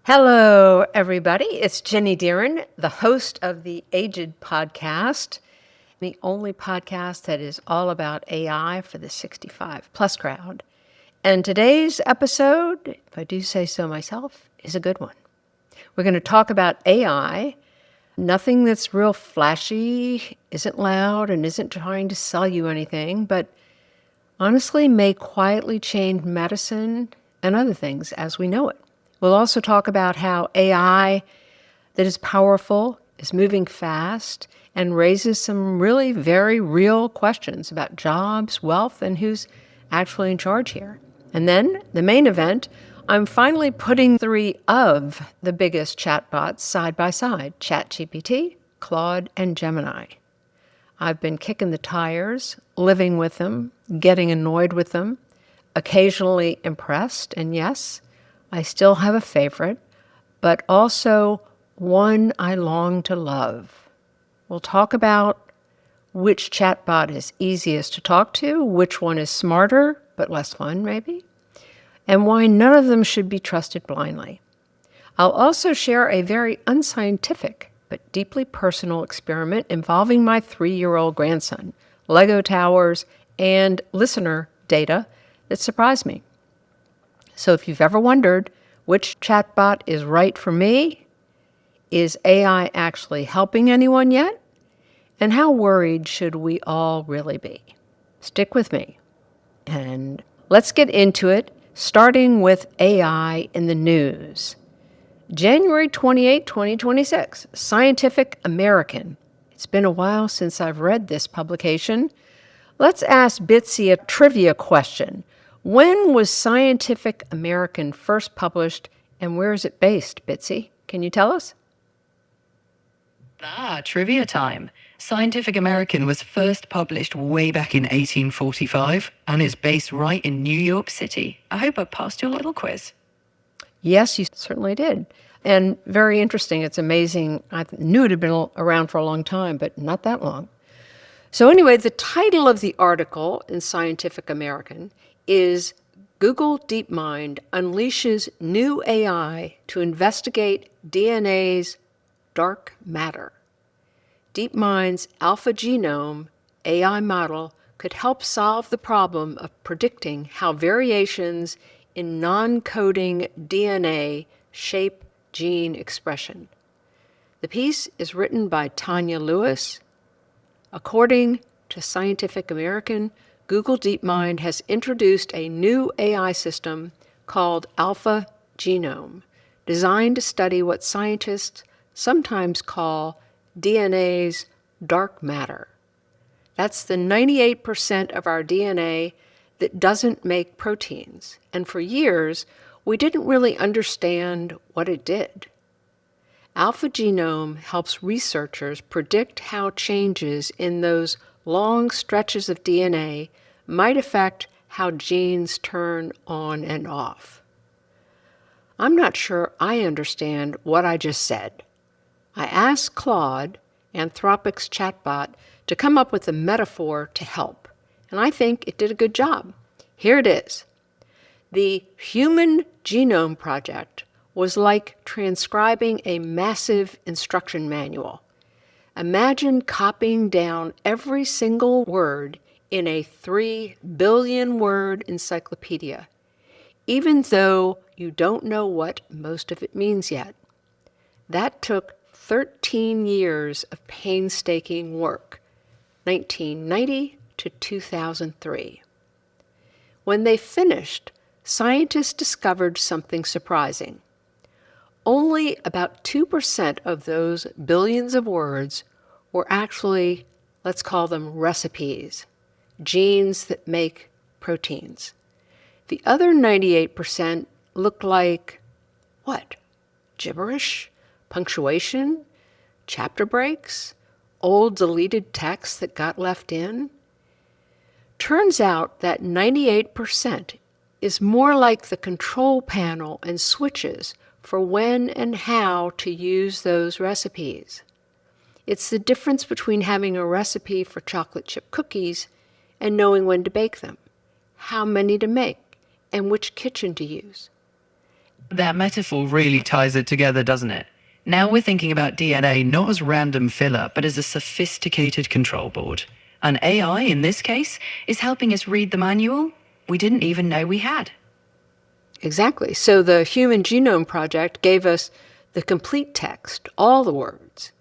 Hello, everybody. It's Jenny Deeren, the host of the aiGED podcast, the only podcast that is all about AI for the 65 plus crowd. And today's episode, if I do say so myself, is a good one. We're going to talk about AI, nothing that's real flashy, isn't loud, and isn't trying to sell you anything, but honestly may quietly change medicine and other things as we know it. We'll also talk about how AI that is powerful, is moving fast, and raises some really very real questions about jobs, wealth, and who's actually in charge here. And then the main event, I'm finally putting three of the biggest chatbots side by side, ChatGPT, Claude, and Gemini. I've been kicking the tires, living with them, getting annoyed with them, occasionally impressed, and yes, I still have a favorite, but also one I long to love. We'll talk about which chatbot is easiest to talk to, which one is smarter but less fun, maybe, and why none of them should be trusted blindly. I'll also share a very unscientific but deeply personal experiment involving my 3-year-old grandson, Lego towers, and listener data that surprised me. So if you've ever wondered which chatbot is right for me, is AI actually helping anyone yet? And how worried should we all really be? Stick with me. And let's get into it, starting with AI in the news. January 28, 2026, Scientific American. It's been a while since I've read this publication. Let's ask Bitsy a trivia question. When was Scientific American first published, and where is it based, Bitsy? Can you tell us? Trivia time. Scientific American was first published way back in 1845 and is based right in New York City. I hope I passed your little quiz. Yes, you certainly did. And very interesting. It's amazing. I knew it had been around for a long time, but not that long. So anyway, the title of the article in Scientific American is Google DeepMind Unleashes New AI to Investigate DNA's Dark Matter. DeepMind's Alpha Genome AI model could help solve the problem of predicting how variations in non-coding DNA shape gene expression. The piece is written by Tanya Lewis. According to Scientific American, Google DeepMind has introduced a new AI system called Alpha Genome, designed to study what scientists sometimes call DNA's dark matter. That's the 98% of our DNA that doesn't make proteins, and for years, we didn't really understand what it did. Alpha Genome helps researchers predict how changes in those long stretches of DNA might affect how genes turn on and off. I'm not sure I understand what I just said. I asked Claude, Anthropic's chatbot, to come up with a metaphor to help, and I think it did a good job. Here it is. The Human Genome Project was like transcribing a massive instruction manual. Imagine copying down every single word in a 3 billion word encyclopedia, even though you don't know what most of it means yet. That took 13 years of painstaking work, 1990 to 2003. When they finished, scientists discovered something surprising. Only about 2% of those billions of words were actually, let's call them recipes, genes that make proteins. The other 98% looked like, what? Gibberish? Punctuation? Chapter breaks? Old deleted text that got left in? Turns out that 98% is more like the control panel and switches for when and how to use those recipes. It's the difference between having a recipe for chocolate chip cookies and knowing when to bake them, how many to make, and which kitchen to use. That metaphor really ties it together, doesn't it? Now we're thinking about DNA not as random filler, but as a sophisticated control board. And AI, in this case, is helping us read the manual we didn't even know we had. Exactly. So the Human Genome Project gave us the complete text, all the words.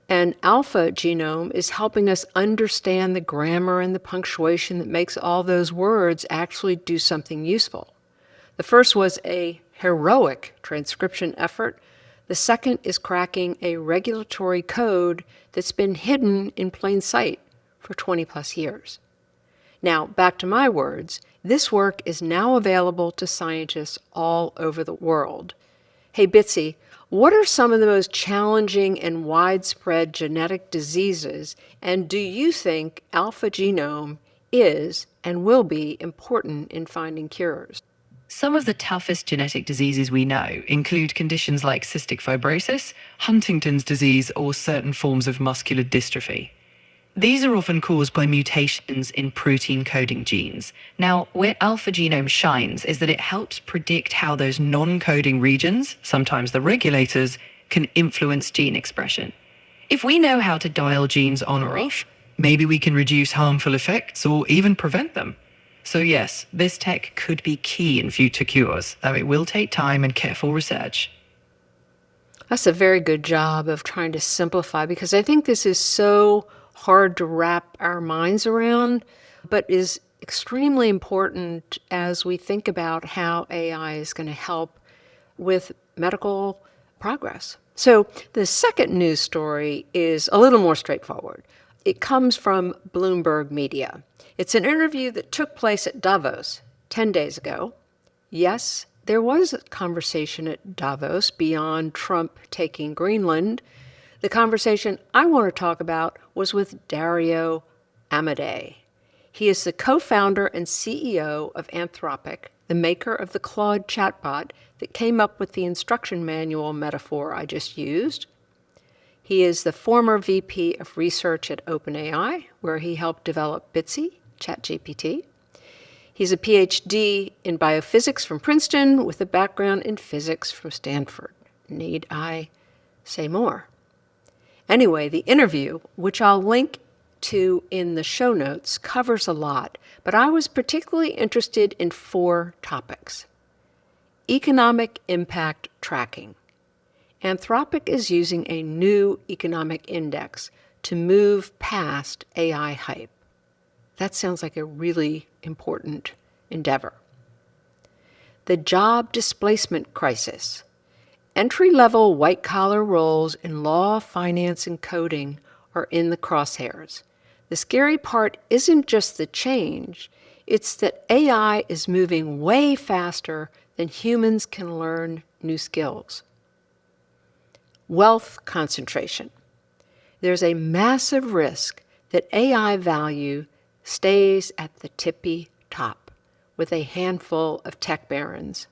And Alpha Genome is helping us understand the grammar and the punctuation that makes all those words actually do something useful. The first was a heroic transcription effort. The second is cracking a regulatory code that's been hidden in plain sight for 20 plus years. Now, back to my words, this work is now available to scientists all over the world. Hey, Bitsy, what are some of the most challenging and widespread genetic diseases, and do you think Alpha Genome is and will be important in finding cures? Some of the toughest genetic diseases we know include conditions like cystic fibrosis, Huntington's disease, or certain forms of muscular dystrophy. These are often caused by mutations in protein coding genes. Now, where Alpha Genome shines is that it helps predict how those non-coding regions, sometimes the regulators, can influence gene expression. If we know how to dial genes on or off, maybe we can reduce harmful effects or even prevent them. So yes, this tech could be key in future cures, though it will take time and careful research. That's a very good job of trying to simplify, because I think this is so hard to wrap our minds around, but is extremely important as we think about how AI is going to help with medical progress. So the second news story is a little more straightforward. It comes from Bloomberg Media. It's an interview that took place at Davos 10 days ago. Yes, there was a conversation at Davos beyond Trump taking Greenland. The conversation I want to talk about was with Dario Amodei. He is the co-founder and CEO of Anthropic, the maker of the Claude chatbot that came up with the instruction manual metaphor I just used. He is the former VP of research at OpenAI, where he helped develop Bitsy, ChatGPT. He's a PhD in biophysics from Princeton with a background in physics from Stanford. Need I say more? Anyway, the interview, which I'll link to in the show notes, covers a lot, but I was particularly interested in 4 topics. Economic impact tracking. Anthropic is using a new economic index to move past AI hype. That sounds like a really important endeavor. The job displacement crisis. Entry-level white-collar roles in law, finance, and coding are in the crosshairs. The scary part isn't just the change, it's that AI is moving way faster than humans can learn new skills. Wealth concentration. There's a massive risk that AI value stays at the tippy top with a handful of tech barons.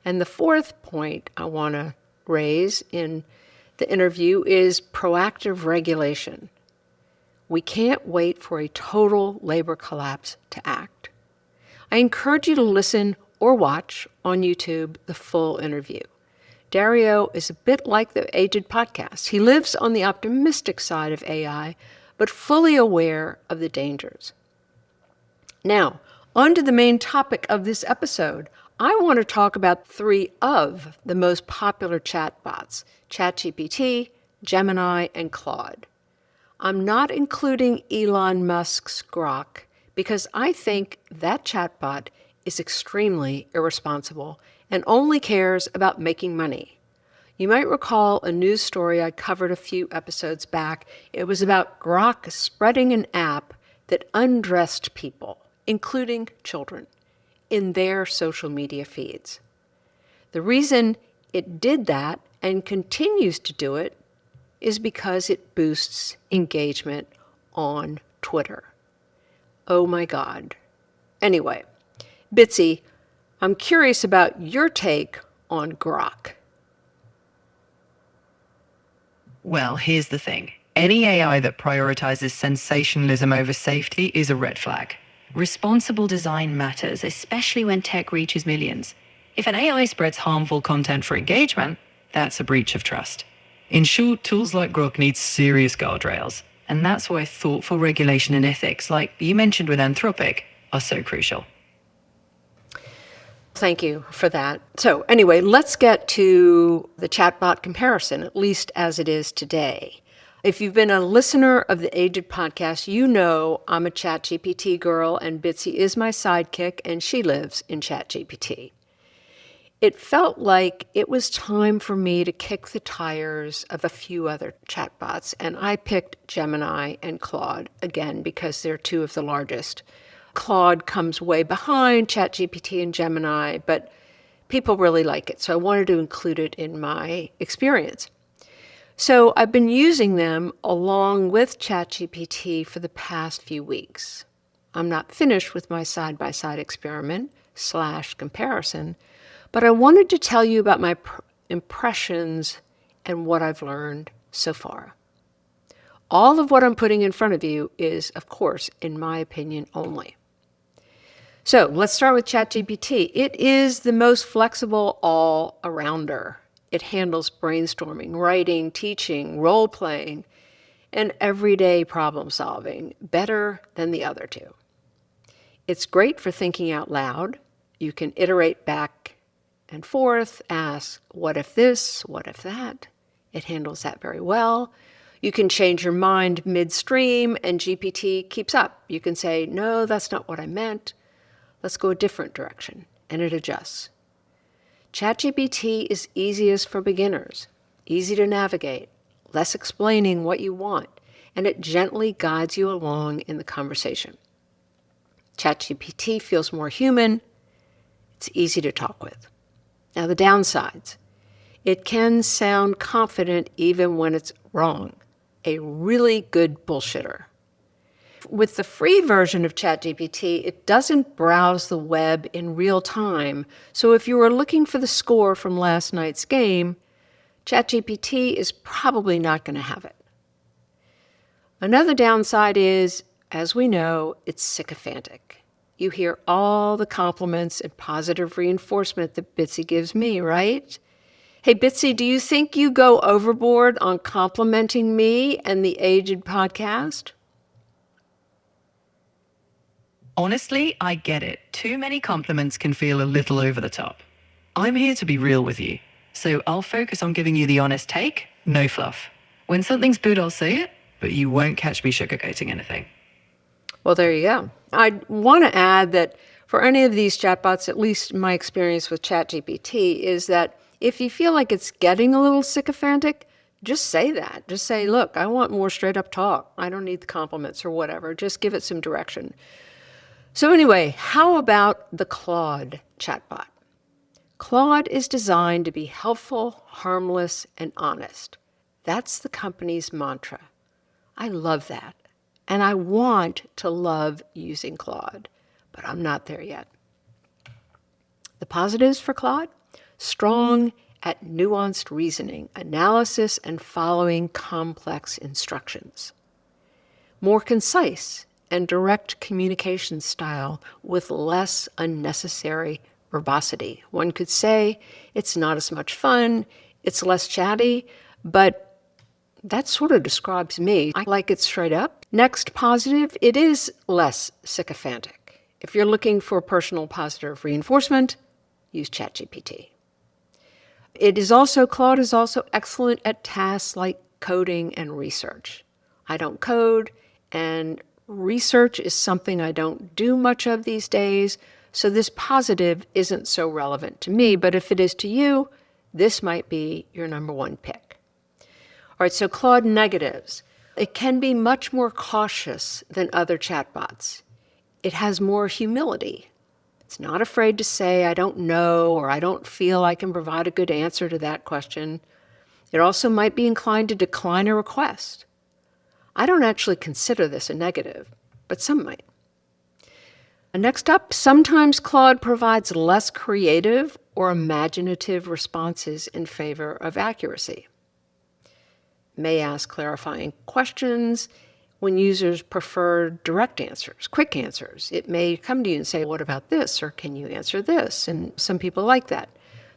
And the fourth point I want to raise in the interview is proactive regulation. We can't wait for a total labor collapse to act. I encourage you to listen or watch on YouTube the full interview. Dario is a bit like the aiGED podcast. He lives on the optimistic side of AI, but fully aware of the dangers. Now, on to the main topic of this episode. I want to talk about 3 of the most popular chatbots: ChatGPT, Gemini, and Claude. I'm not including Elon Musk's Grok because I think that chatbot is extremely irresponsible and only cares about making money. You might recall a news story I covered a few episodes back. It was about Grok spreading an app that undressed people, including children, in their social media feeds. The reason it did that and continues to do it is because it boosts engagement on Twitter. Oh my God. Anyway, Bitsy, I'm curious about your take on Grok. Well, here's the thing. Any AI that prioritizes sensationalism over safety is a red flag. Responsible design matters, especially when tech reaches millions. If an AI spreads harmful content for engagement, that's a breach of trust. In short, tools like Grok need serious guardrails, and that's why thoughtful regulation and ethics, like you mentioned with Anthropic, are so crucial. Thank you for that. So anyway, let's get to the chatbot comparison, at least as it is today. If you've been a listener of the aiGED podcast, you know I'm a ChatGPT girl, and Bitsy is my sidekick, and she lives in ChatGPT. It felt like it was time for me to kick the tires of a few other chatbots, and I picked Gemini and Claude, again, because they're two of the largest. Claude comes way behind ChatGPT and Gemini, but people really like it, so I wanted to include it in my experience. So I've been using them along with ChatGPT for the past few weeks. I'm not finished with my side-by-side experiment/comparison, but I wanted to tell you about my impressions and what I've learned so far. All of what I'm putting in front of you is, of course, in my opinion only. So let's start with ChatGPT. It is the most flexible all-arounder. It handles brainstorming, writing, teaching, role-playing, and everyday problem-solving better than the other two. It's great for thinking out loud. You can iterate back and forth, ask, what if this, what if that? It handles that very well. You can change your mind midstream, and GPT keeps up. You can say, no, that's not what I meant. Let's go a different direction, and it adjusts. ChatGPT is easiest for beginners, easy to navigate, less explaining what you want, and it gently guides you along in the conversation. ChatGPT feels more human. It's easy to talk with. Now, the downsides. It can sound confident even when it's wrong. A really good bullshitter. With the free version of ChatGPT, it doesn't browse the web in real time. So if you were looking for the score from last night's game, ChatGPT is probably not going to have it. Another downside is, as we know, it's sycophantic. You hear all the compliments and positive reinforcement that Bitsy gives me, right? Hey, Bitsy, do you think you go overboard on complimenting me and the aiGED podcast? Honestly, I get it. Too many compliments can feel a little over the top. I'm here to be real with you, so I'll focus on giving you the honest take, no fluff. When something's good, I'll say it, but you won't catch me sugarcoating anything. Well, there you go. I want to add that for any of these chatbots, at least my experience with ChatGPT, is that if you feel like it's getting a little sycophantic, just say that. Just say, look, I want more straight up talk. I don't need the compliments or whatever. Just give it some direction. So anyway, how about the Claude chatbot? Claude is designed to be helpful, harmless, and honest. That's the company's mantra. I love that. And I want to love using Claude, but I'm not there yet. The positives for Claude? Strong at nuanced reasoning, analysis, and following complex instructions. More concise and direct communication style with less unnecessary verbosity. One could say it's not as much fun, it's less chatty, but that sort of describes me. I like it straight up. Next positive, it is less sycophantic. If you're looking for personal positive reinforcement, use ChatGPT. Claude is also excellent at tasks like coding and research. I don't code, and research is something I don't do much of these days, so this positive isn't so relevant to me, but if it is to you, this might be your number one pick. All right, so Claude negatives. It can be much more cautious than other chatbots. It has more humility. It's not afraid to say, I don't know, or I don't feel I can provide a good answer to that question. It also might be inclined to decline a request. I don't actually consider this a negative, but some might. Next up, sometimes Claude provides less creative or imaginative responses in favor of accuracy. May ask clarifying questions when users prefer direct answers, quick answers. It may come to you and say, what about this? Or can you answer this? And some people like that.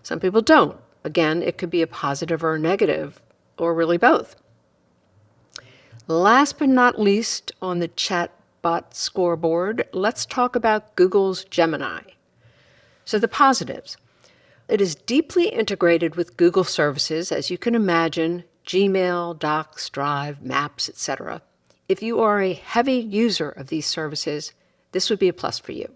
Some people don't. Again, it could be a positive or a negative, or really both. Last but not least on the chatbot scoreboard, let's talk about Google's Gemini. So the positives. It is deeply integrated with Google services, as you can imagine, Gmail, Docs, Drive, Maps, etc. If you are a heavy user of these services, this would be a plus for you.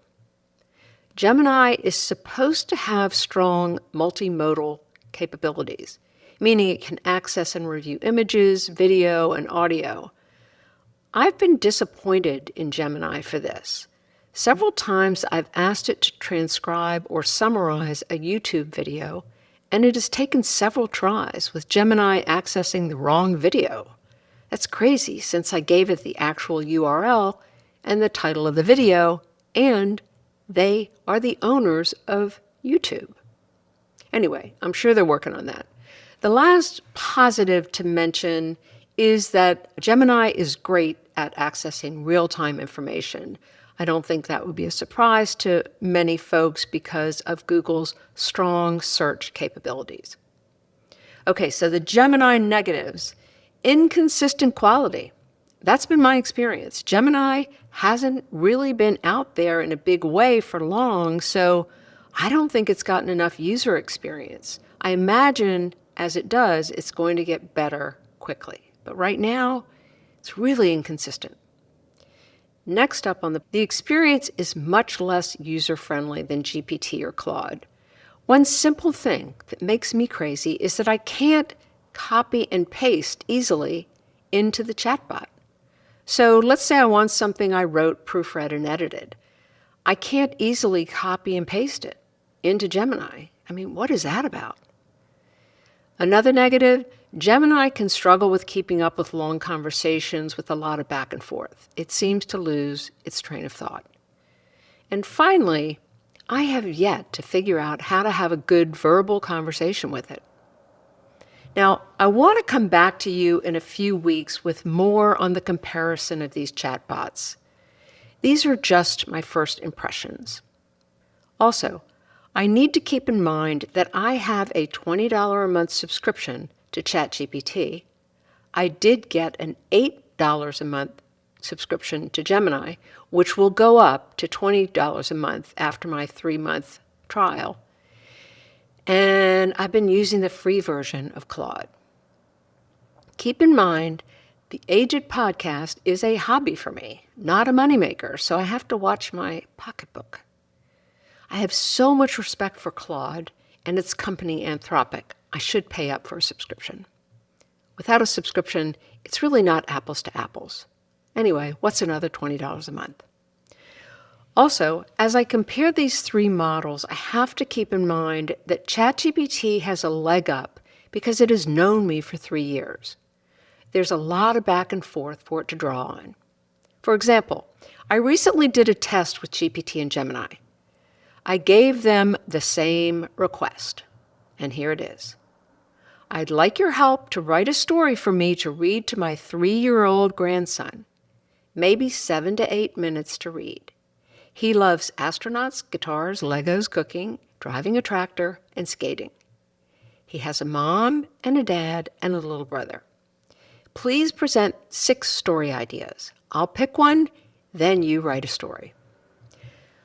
Gemini is supposed to have strong multimodal capabilities, meaning it can access and review images, video, and audio. I've been disappointed in Gemini for this. Several times I've asked it to transcribe or summarize a YouTube video, and it has taken several tries, with Gemini accessing the wrong video. That's crazy, since I gave it the actual URL and the title of the video, and they are the owners of YouTube. Anyway, I'm sure they're working on that. The last positive to mention is that Gemini is great at accessing real-time information. I don't think that would be a surprise to many folks because of Google's strong search capabilities. Okay, so the Gemini negatives. Inconsistent quality. That's been my experience. Gemini hasn't really been out there in a big way for long, so I don't think it's gotten enough user experience. I imagine as it does, it's going to get better quickly. But right now, it's really inconsistent. Next up on the experience is much less user-friendly than GPT or Claude. One simple thing that makes me crazy is that I can't copy and paste easily into the chatbot. So let's say I want something I wrote, proofread, and edited. I can't easily copy and paste it into Gemini. I mean, what is that about? Another negative, Gemini can struggle with keeping up with long conversations with a lot of back and forth. It seems to lose its train of thought. And finally, I have yet to figure out how to have a good verbal conversation with it. Now, I want to come back to you in a few weeks with more on the comparison of these chatbots. These are just my first impressions. Also, I need to keep in mind that I have a $20 a month subscription to ChatGPT. I did get an $8 a month subscription to Gemini, which will go up to $20 a month after my 3-month trial. And I've been using the free version of Claude. Keep in mind, the aiGED podcast is a hobby for me, not a moneymaker, so I have to watch my pocketbook. I have so much respect for Claude and its company Anthropic. I should pay up for a subscription. Without a subscription, it's really not apples to apples. Anyway, what's another $20 a month? Also, as I compare these 3 models, I have to keep in mind that ChatGPT has a leg up because it has known me for 3 years. There's a lot of back and forth for it to draw on. For example, I recently did a test with GPT and Gemini. I gave them the same request, and here it is. I'd like your help to write a story for me to read to my 3-year-old grandson. Maybe 7 to 8 minutes to read. He loves astronauts, guitars, Legos, cooking, driving a tractor, and skating. He has a mom and a dad and a little brother. Please present 6 story ideas. I'll pick one, then you write a story.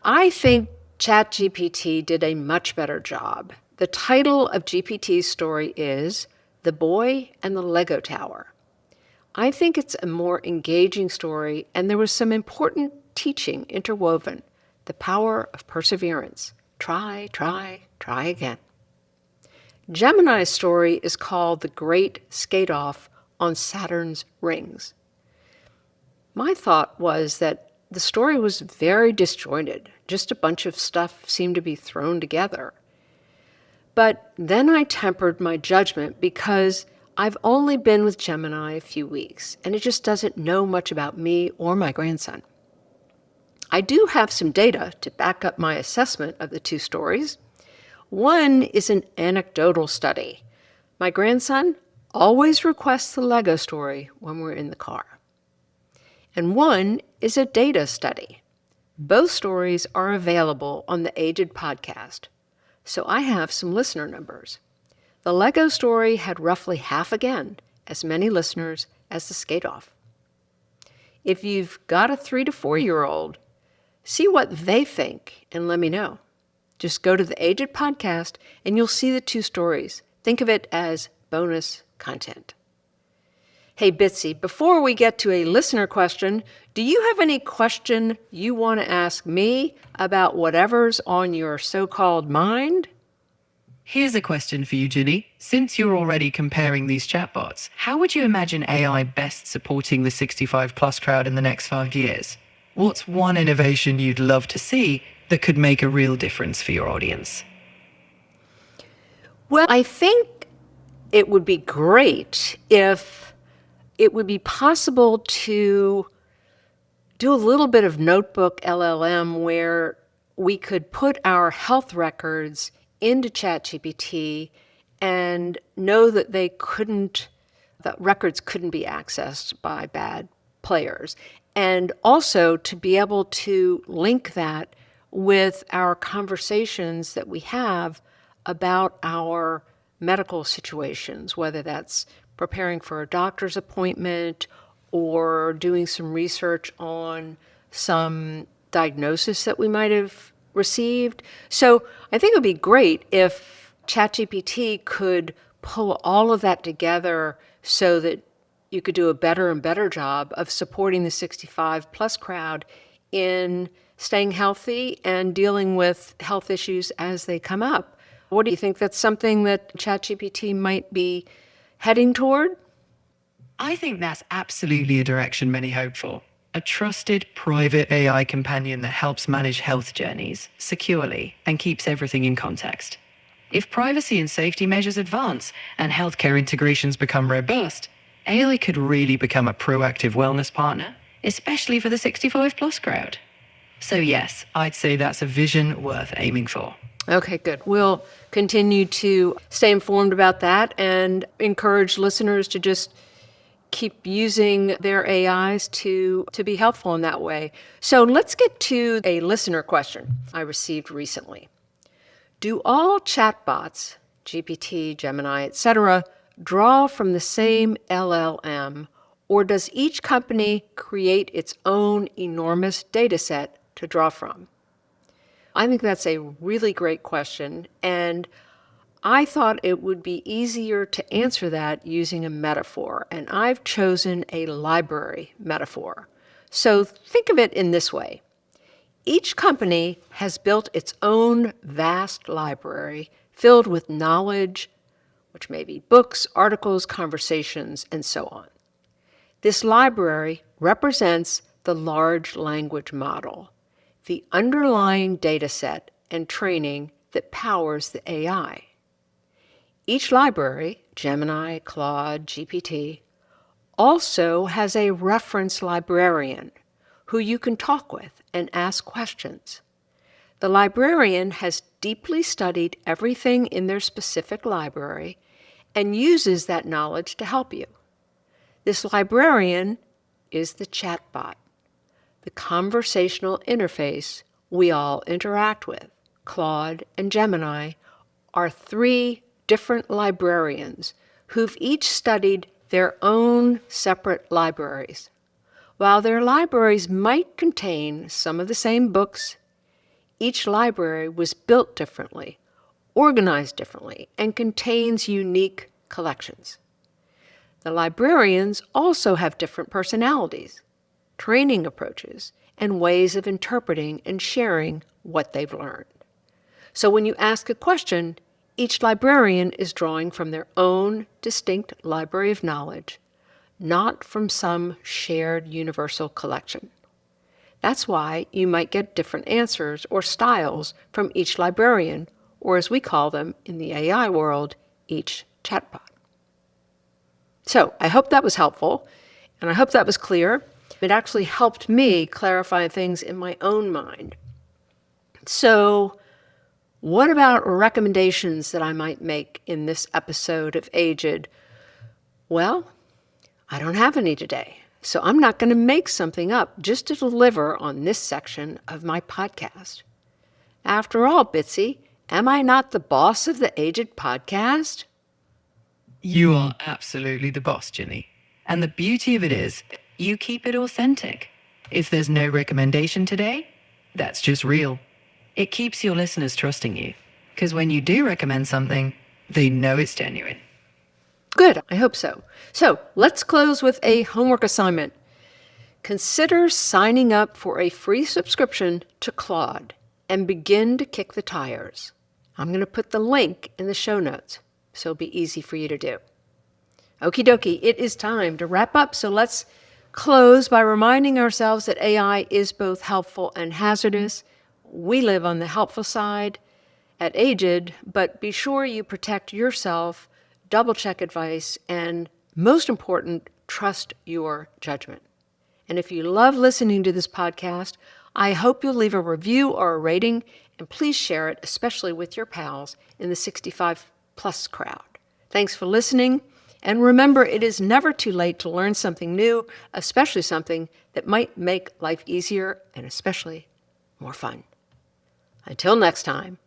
I think ChatGPT did a much better job. The title of GPT's story is The Boy and the Lego Tower. I think it's a more engaging story, and there was some important teaching interwoven. The power of perseverance. Try, try, try again. Gemini's story is called The Great Skate-Off on Saturn's Rings. My thought was that the story was very disjointed. Just a bunch of stuff seemed to be thrown together. But then I tempered my judgment because I've only been with Gemini a few weeks, and it just doesn't know much about me or my grandson. I do have some data to back up my assessment of the 2 stories. One is an anecdotal study. My grandson always requests the Lego story when we're in the car. and one is a data study. Both stories are available on the aiGED podcast. So I have some listener numbers. The Lego story had roughly half again as many listeners as the skate-off. If you've got a 3 to 4-year-old, see what they think and let me know. Just go to the aiGED podcast and you'll see the two stories. Think of it as bonus content. Hey, Bitsy, before we get to a listener question, do you have any question you want to ask me about whatever's on your so-called mind? Here's a question for you, Ginny. Since you're already comparing these chatbots, how would you imagine AI best supporting the 65 plus crowd in the next 5 years? What's one innovation you'd love to see that could make a real difference for your audience? Well, I think it would be great if it would be possible to do a little bit of notebook LLM where we could put our health records into ChatGPT and know that the records couldn't be accessed by bad players. And also to be able to link that with our conversations that we have about our medical situations, whether that's preparing for a doctor's appointment or doing some research on some diagnosis that we might have received. So I think it would be great if ChatGPT could pull all of that together so that you could do a better and better job of supporting the 65 plus crowd in staying healthy and dealing with health issues as they come up. What do you think? That's something that ChatGPT might be heading toward? I think that's absolutely a direction many hope for. A trusted private AI companion that helps manage health journeys securely and keeps everything in context. If privacy and safety measures advance and healthcare integrations become robust, AI could really become a proactive wellness partner, especially for the 65 plus crowd. So yes, I'd say that's a vision worth aiming for. Okay, good. We'll continue to stay informed about that and encourage listeners to just keep using their AIs to be helpful in that way. So let's get to a listener question I received recently. Do all chatbots, GPT, Gemini, etc., draw from the same LLM, or does each company create its own enormous data set to draw from? I think that's a really great question, and I thought it would be easier to answer that using a metaphor, and I've chosen a library metaphor. So think of it in this way. Each company has built its own vast library filled with knowledge, which may be books, articles, conversations, and so on. This library represents the large language model, the underlying data set and training that powers the AI. Each library, Gemini, Claude, GPT, also has a reference librarian who you can talk with and ask questions. The librarian has deeply studied everything in their specific library and uses that knowledge to help you. This librarian is the chatbot, the conversational interface we all interact with. Claude and Gemini are three different librarians who've each studied their own separate libraries. While their libraries might contain some of the same books, each library was built differently, organized differently, and contains unique collections. The librarians also have different personalities, training approaches, and ways of interpreting and sharing what they've learned. So when you ask a question, each librarian is drawing from their own distinct library of knowledge, not from some shared universal collection. That's why you might get different answers or styles from each librarian, or as we call them in the AI world, each chatbot. So I hope that was helpful, and I hope that was clear. It actually helped me clarify things in my own mind. So what about recommendations that I might make in this episode of aiGED? Well, I don't have any today. So I'm not going to make something up just to deliver on this section of my podcast. After all, Bitsy, am I not the boss of the aiGED podcast? You are absolutely the boss, Ginny. And the beauty of it is, you keep it authentic. If there's no recommendation today, that's just real. It keeps your listeners trusting you. Because when you do recommend something, they know it's genuine. Good, I hope so. So let's close with a homework assignment. Consider signing up for a free subscription to Claude and begin to kick the tires. I'm going to put the link in the show notes, so it'll be easy for you to do. Okie dokie, it is time to wrap up, so let's close by reminding ourselves that AI is both helpful and hazardous. We live on the helpful side at aiGED, but be sure you protect yourself, double-check advice, and most important, trust your judgment. And if you love listening to this podcast, I hope you'll leave a review or a rating, and please share it, especially with your pals in the 65-plus crowd. Thanks for listening, and remember, it is never too late to learn something new, especially something that might make life easier and especially more fun. Until next time,